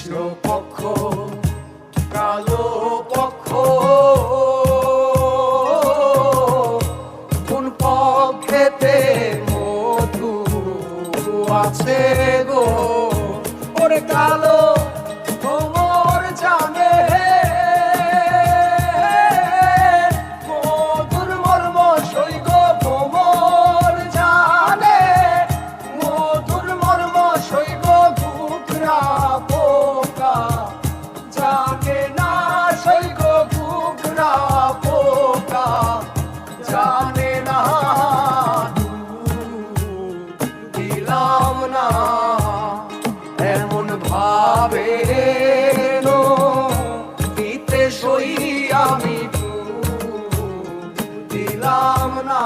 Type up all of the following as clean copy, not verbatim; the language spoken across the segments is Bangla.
কৃষ্ণ পক্ষ কালো পক্ষ কোন পক্ষেতে মধু আছে গো ওরে কালো ভ্রমর জানে মধুর মর্ম সৈগ ভ্রমর জানে মধুর মর্ম সৈগ ঘুঘরা পোকা জানে না সৈগ ঘুঘরা পোকা জানে না দিলাম না এমন ভাবে দিতে সই আমি দিলাম না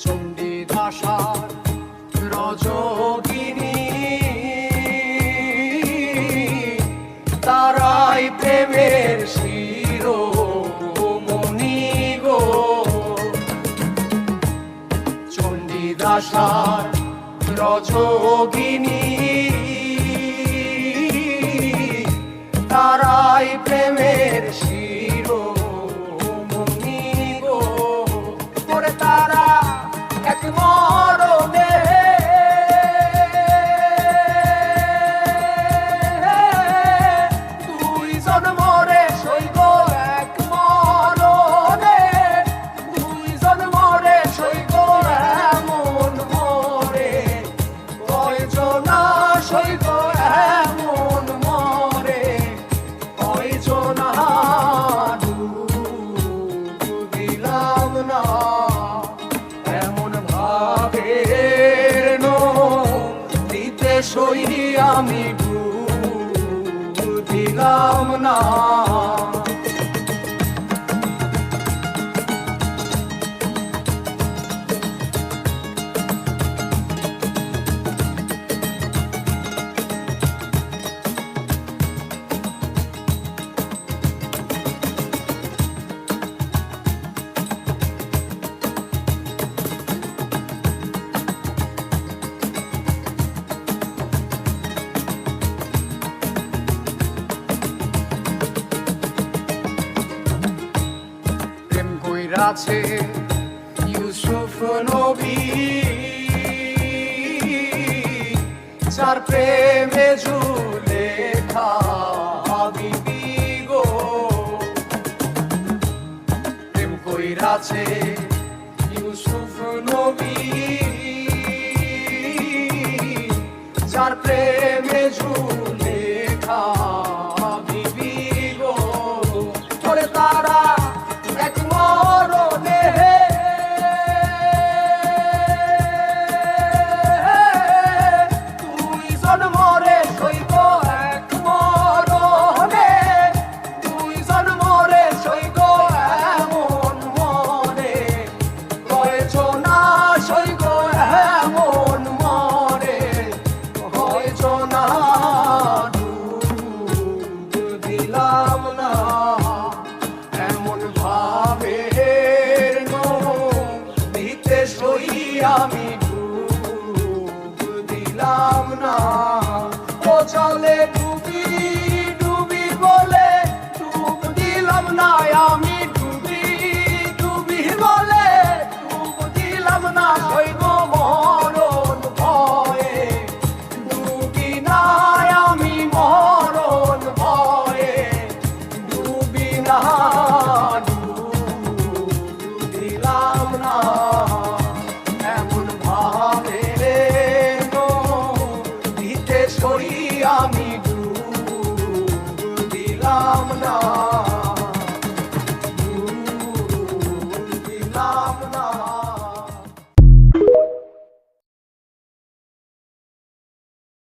চণ্ডীদাসার রজগিনী তারাই প্রেমের শিরোমণি গো চণ্ডীদাসার রজগিনী তারাই প্রেমের শিরোমণি গো ওরে তারা এক মরণে দুইজন মরে সইব এক মরণে দুইজন মরে সইব এমন মরে কয়জনা সইব এমন মরে কয়জনা দিলাম না দিতে সই আমি দিলাম না আছে ইউসুফ নবী যার প্রেমে জুলেখা বিবি গো প্রেম কইরাছে ইউসুফ নবী যার প্রেমে জুলেখা বিবি গো ওরে তারা এক মরণে দুইজন মরে সইব এক মরণে দুইজন মরে সইব এমন মরে কয়জনা সইব এমন মরে কয়জনা দিলাম না দিতে সই আমি দিলাম না